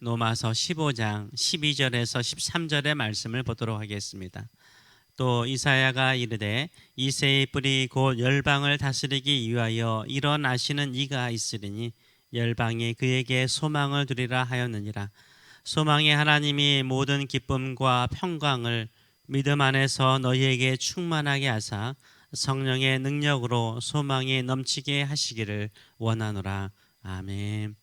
로마서 15장 12절에서 13절의 말씀을 보도록 하겠습니다. 또 이사야가 이르되 이새의 뿌리 곧 열방을 다스리기 위하여 일어나시는 이가 있으리니 열방이 그에게 소망을 두리라 하였느니라. 소망의 하나님이 모든 기쁨과 평강을 믿음 안에서 너희에게 충만하게 하사 성령의 능력으로 소망이 넘치게 하시기를 원하노라. 아멘.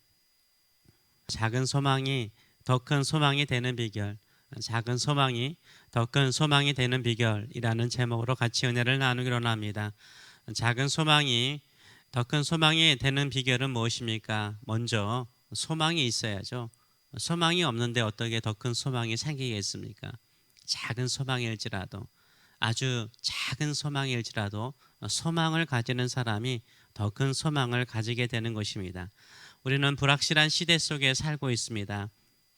작은 소망이 더 큰 소망이 되는 비결, 작은 소망이 더 큰 소망이 되는 비결이라는 제목으로 같이 은혜를 나누기로 합니다. 작은 소망이 더 큰 소망이 되는 비결은 무엇입니까? 먼저 소망이 있어야죠. 소망이 없는데 어떻게 더 큰 소망이 생기겠습니까? 작은 소망일지라도, 아주 작은 소망일지라도 소망을 가지는 사람이 더 큰 소망을 가지게 되는 것입니다. 우리는 불확실한 시대 속에 살고 있습니다.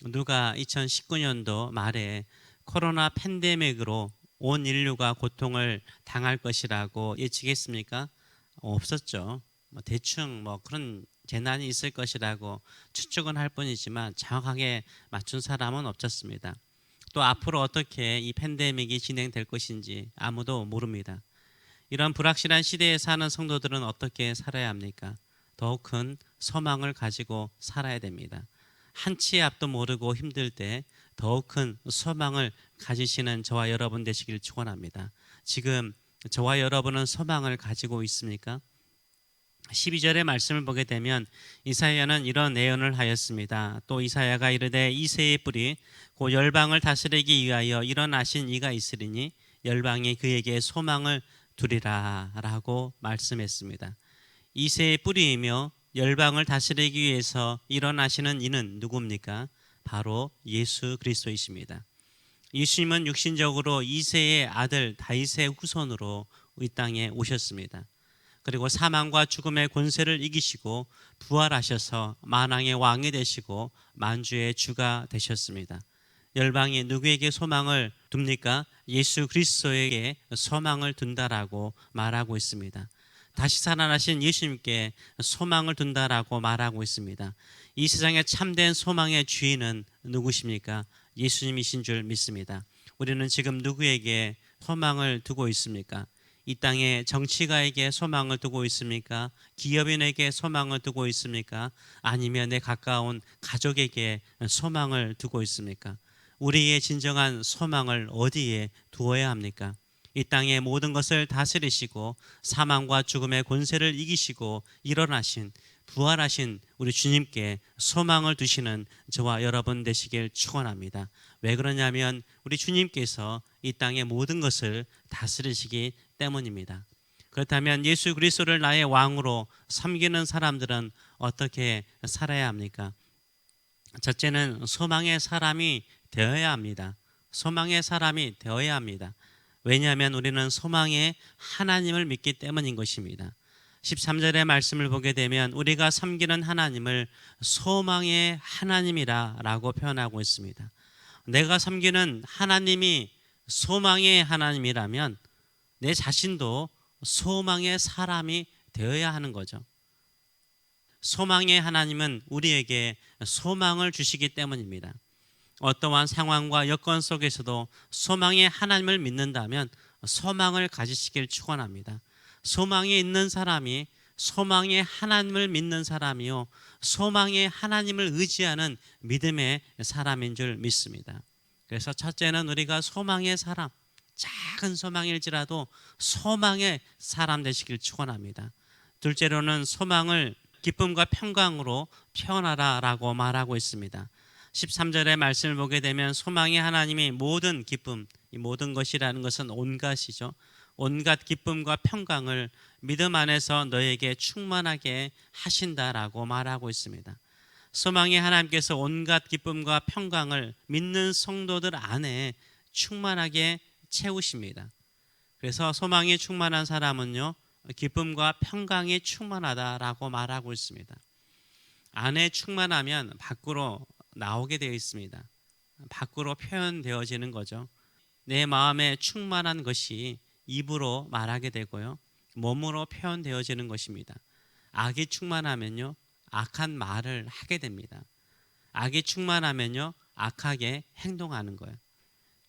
누가 2019년도 말에 코로나 팬데믹으로 온 인류가 고통을 당할 것이라고 예측했습니까? 없었죠. 대충 그런 재난이 있을 것이라고 추측은 할 뿐이지만 정확하게 맞춘 사람은 없었습니다. 또 앞으로 어떻게 이 팬데믹이 진행될 것인지 아무도 모릅니다. 이런 불확실한 시대에 사는 성도들은 어떻게 살아야 합니까? 더욱 큰 소망을 가지고 살아야 됩니다. 한치의 앞도 모르고 힘들 때 더욱 큰 소망을 가지시는 저와 여러분 되시길 축원합니다. 지금 저와 여러분은 소망을 가지고 있습니까? 12절의 말씀을 보게 되면 이사야는 이런 예언을 하였습니다. 또 이사야가 이르되 이새의 뿌리 곧 열방을 다스리기 위하여 일어나신 이가 있으리니 열방이 그에게 소망을 두리라 라고 말씀했습니다. 이새의 뿌리이며 열방을 다스리기 위해서 일어나시는 이는 누굽니까? 바로 예수 그리스도이십니다. 예수님은 육신적으로 이새의 아들 다윗의 후손으로 이 땅에 오셨습니다. 그리고 사망과 죽음의 권세를 이기시고 부활하셔서 만왕의 왕이 되시고 만주의 주가 되셨습니다. 열방이 누구에게 소망을 둡니까? 예수 그리스도에게 소망을 둔다라고 말하고 있습니다. 다시 살아나신 예수님께 소망을 둔다라고 말하고 있습니다. 이 세상의 참된 소망의 주인은 누구십니까? 예수님이신 줄 믿습니다. 우리는 지금 누구에게 소망을 두고 있습니까? 이 땅의 정치가에게 소망을 두고 있습니까? 기업인에게 소망을 두고 있습니까? 아니면 내 가까운 가족에게 소망을 두고 있습니까? 우리의 진정한 소망을 어디에 두어야 합니까? 이 땅의 모든 것을 다스리시고 사망과 죽음의 권세를 이기시고 일어나신 부활하신 우리 주님께 소망을 두시는 저와 여러분 되시길 축원합니다. 왜 그러냐면 우리 주님께서 이 땅의 모든 것을 다스리시기 때문입니다. 그렇다면 예수 그리스도를 나의 왕으로 섬기는 사람들은 어떻게 살아야 합니까? 첫째는 소망의 사람이 되어야 합니다. 소망의 사람이 되어야 합니다. 왜냐하면 우리는 소망의 하나님을 믿기 때문인 것입니다. 13절의 말씀을 보게 되면 우리가 섬기는 하나님을 소망의 하나님이라 라고 표현하고 있습니다. 내가 섬기는 하나님이 소망의 하나님이라면 내 자신도 소망의 사람이 되어야 하는 거죠. 소망의 하나님은 우리에게 소망을 주시기 때문입니다. 어떠한 상황과 여건 속에서도 소망의 하나님을 믿는다면 소망을 가지시길 축원합니다. 소망이 있는 사람이 소망의 하나님을 믿는 사람이요 소망의 하나님을 의지하는 믿음의 사람인 줄 믿습니다. 그래서 첫째는 우리가 소망의 사람, 작은 소망일지라도 소망의 사람 되시길 축원합니다. 둘째로는 소망을 기쁨과 평강으로 표현하라라고 말하고 있습니다. 13절의 말씀을 보게 되면 소망의 하나님이 모든 기쁨, 이 모든 것이라는 것은 온갖이죠. 온갖 기쁨과 평강을 믿음 안에서 너에게 충만하게 하신다라고 말하고 있습니다. 소망의 하나님께서 온갖 기쁨과 평강을 믿는 성도들 안에 충만하게 채우십니다. 그래서 소망이 충만한 사람은요 기쁨과 평강이 충만하다라고 말하고 있습니다. 안에 충만하면 밖으로 나오게 되어 있습니다. 밖으로 표현되어지는 거죠. 내 마음에 충만한 것이 입으로 말하게 되고요 몸으로 표현되어지는 것입니다. 악이 충만하면요 악한 말을 하게 됩니다. 악이 충만하면요 악하게 행동하는 거예요.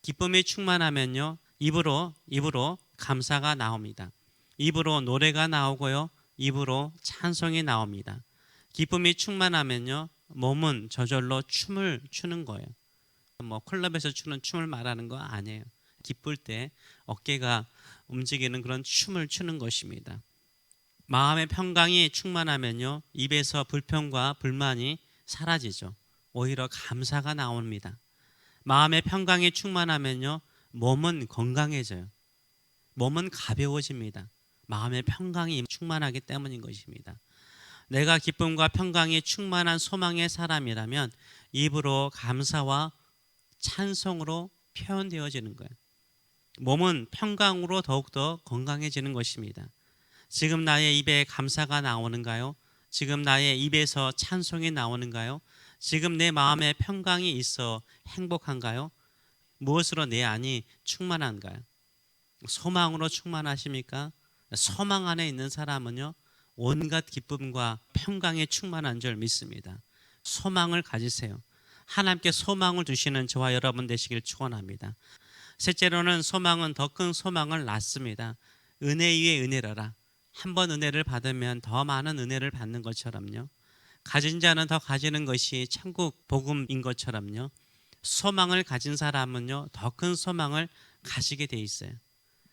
기쁨이 충만하면요 입으로 감사가 나옵니다. 입으로 노래가 나오고요 입으로 찬송이 나옵니다. 기쁨이 충만하면요 몸은 저절로 춤을 추는 거예요. 뭐 클럽에서 추는 춤을 말하는 거 아니에요. 기쁠 때 어깨가 움직이는 그런 춤을 추는 것입니다. 마음의 평강이 충만하면요 입에서 불평과 불만이 사라지죠. 오히려 감사가 나옵니다. 마음의 평강이 충만하면요 몸은 건강해져요. 몸은 가벼워집니다. 마음의 평강이 충만하기 때문인 것입니다. 내가 기쁨과 평강이 충만한 소망의 사람이라면 입으로 감사와 찬송으로 표현되어지는 거예요. 몸은 평강으로 더욱더 건강해지는 것입니다. 지금 나의 입에 감사가 나오는가요? 지금 나의 입에서 찬송이 나오는가요? 지금 내 마음에 평강이 있어 행복한가요? 무엇으로 내 안이 충만한가요? 소망으로 충만하십니까? 소망 안에 있는 사람은요 온갖 기쁨과 평강에 충만한 줄 믿습니다. 소망을 가지세요. 하나님께 소망을 주시는 저와 여러분 되시길 축원합니다. 셋째로는 소망은 더 큰 소망을 낳습니다. 은혜 위에 은혜라라. 한 번 은혜를 받으면 더 많은 은혜를 받는 것처럼요. 가진 자는 더 가지는 것이 천국 복음인 것처럼요. 소망을 가진 사람은요 더 큰 소망을 가지게 돼 있어요.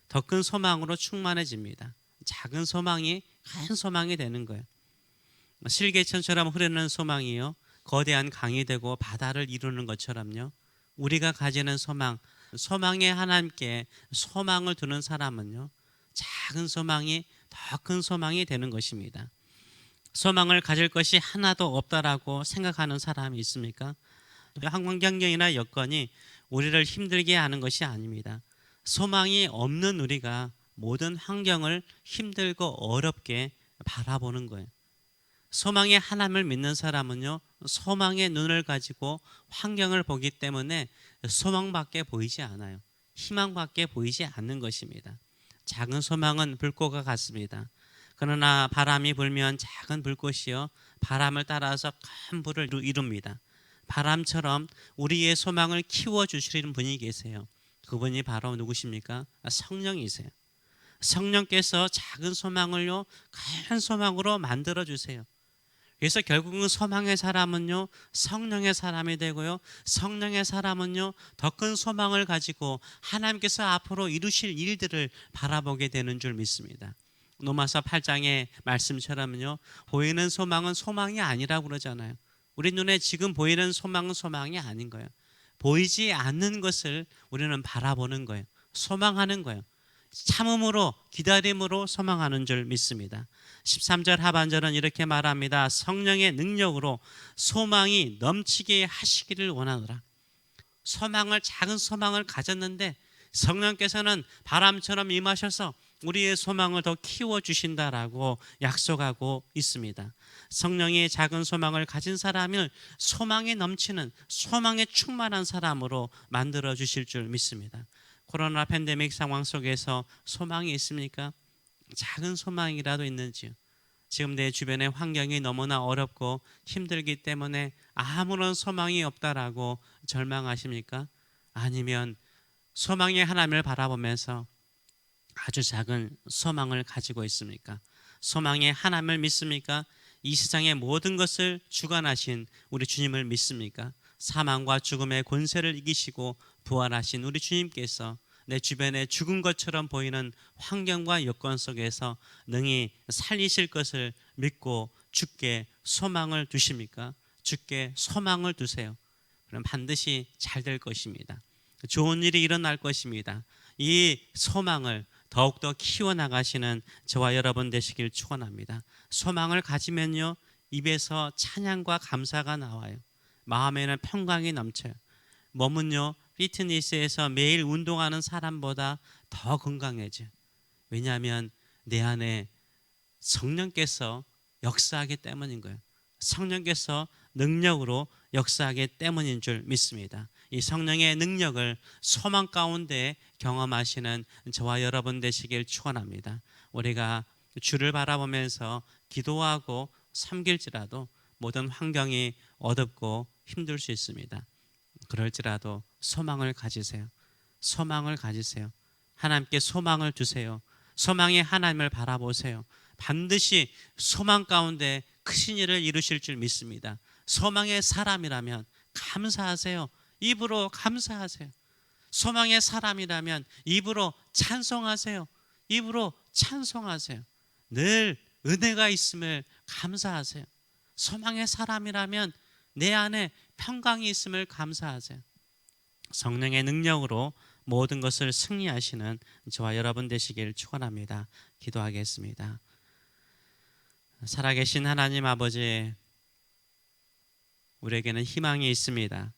더 큰 소망으로 충만해집니다. 작은 소망이 큰 소망이 되는 거예요. 실개천처럼 흐르는 소망이요 거대한 강이 되고 바다를 이루는 것처럼요. 우리가 가지는 소망, 소망에 하나님께 소망을 두는 사람은요 작은 소망이 더 큰 소망이 되는 것입니다. 소망을 가질 것이 하나도 없다라고 생각하는 사람이 있습니까? 환경이나 여건이 우리를 힘들게 하는 것이 아닙니다. 소망이 없는 우리가 모든 환경을 힘들고 어렵게 바라보는 거예요. 소망의 하나님을 믿는 사람은요 소망의 눈을 가지고 환경을 보기 때문에 소망밖에 보이지 않아요. 희망밖에 보이지 않는 것입니다. 작은 소망은 불꽃과 같습니다. 그러나 바람이 불면 작은 불꽃이요 바람을 따라서 큰 불을 이룹니다. 바람처럼 우리의 소망을 키워주시는 분이 계세요. 그분이 바로 누구십니까? 성령이세요. 성령께서 작은 소망을요 큰 소망으로 만들어 주세요. 그래서 결국은 소망의 사람은요 성령의 사람이 되고요 성령의 사람은요 더 큰 소망을 가지고 하나님께서 앞으로 이루실 일들을 바라보게 되는 줄 믿습니다. 로마서 8장의 말씀처럼요 보이는 소망은 소망이 아니라고 그러잖아요. 우리 눈에 지금 보이는 소망은 소망이 아닌 거예요. 보이지 않는 것을 우리는 바라보는 거예요. 소망하는 거예요. 참음으로 기다림으로 소망하는 줄 믿습니다. 13절 하반절은 이렇게 말합니다. 성령의 능력으로 소망이 넘치게 하시기를 원하노라. 소망을 작은 소망을 가졌는데 성령께서는 바람처럼 임하셔서 우리의 소망을 더 키워주신다라고 약속하고 있습니다. 성령의 작은 소망을 가진 사람을 소망이 넘치는 소망에 충만한 사람으로 만들어 주실 줄 믿습니다. 코로나 팬데믹 상황 속에서 소망이 있습니까? 작은 소망이라도 있는지요? 지금 내 주변의 환경이 너무나 어렵고 힘들기 때문에 아무런 소망이 없다라고 절망하십니까? 아니면 소망의 하나님을 바라보면서 아주 작은 소망을 가지고 있습니까? 소망의 하나님을 믿습니까? 이 세상의 모든 것을 주관하신 우리 주님을 믿습니까? 사망과 죽음의 권세를 이기시고 부활하신 우리 주님께서 내 주변에 죽은 것처럼 보이는 환경과 여건 속에서 능히 살리실 것을 믿고 주께 소망을 두십니까? 주께 소망을 두세요. 그럼 반드시 잘 될 것입니다. 좋은 일이 일어날 것입니다. 이 소망을 더욱더 키워나가시는 저와 여러분 되시길 축원합니다. 소망을 가지면요 입에서 찬양과 감사가 나와요. 마음에는 평강이 넘쳐요. 몸은요 피트니스에서 매일 운동하는 사람보다 더 건강해져요. 왜냐하면 내 안에 성령께서 역사하기 때문인 거예요. 성령께서 능력으로 역사하기 때문인 줄 믿습니다. 이 성령의 능력을 소망 가운데 경험하시는 저와 여러분 되시길 축원합니다. 우리가 주를 바라보면서 기도하고 섬길지라도 모든 환경이 어둡고 힘들 수 있습니다. 그럴지라도 소망을 가지세요. 소망을 가지세요. 하나님께 소망을 주세요. 소망의 하나님을 바라보세요. 반드시 소망 가운데 크신 일을 이루실 줄 믿습니다. 소망의 사람이라면 감사하세요. 입으로 감사하세요. 소망의 사람이라면 입으로 찬송하세요. 입으로 찬송하세요. 늘 은혜가 있음을 감사하세요. 소망의 사람이라면 내 안에 평강이 있음을 감사하세요. 성령의 능력으로 모든 것을 승리하시는 저와 여러분 되시길 축원합니다. 기도하겠습니다. 살아계신 하나님 아버지, 우리에게는 희망이 있습니다.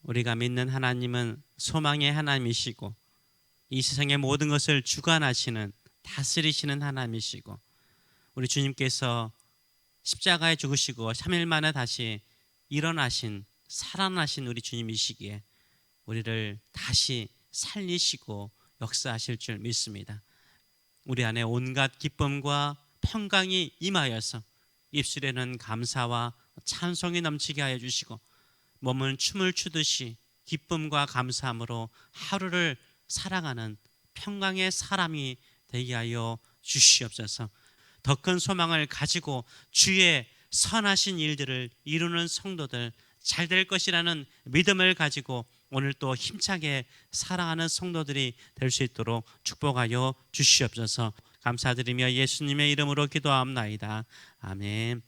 우리가 믿는 하나님은 소망의 하나님이시고 이 세상의 모든 것을 주관하시는, 다스리시는 하나님이시고, 우리 주님께서 십자가에 죽으시고 3일 만에 다시 일어나신, 살아나신 우리 주님이시기에 우리를 다시 살리시고 역사하실 줄 믿습니다. 우리 안에 온갖 기쁨과 평강이 임하여서 입술에는 감사와 찬송이 넘치게 하여 주시고 몸은 춤을 추듯이 기쁨과 감사함으로 하루를 살아가는 평강의 사람이 되게 하여 주시옵소서. 더 큰 소망을 가지고 주의 선하신 일들을 이루는 성도들, 잘 될 것이라는 믿음을 가지고 오늘 또 힘차게 살아가는 성도들이 될 수 있도록 축복하여 주시옵소서. 감사드리며 예수님의 이름으로 기도하옵나이다. 아멘.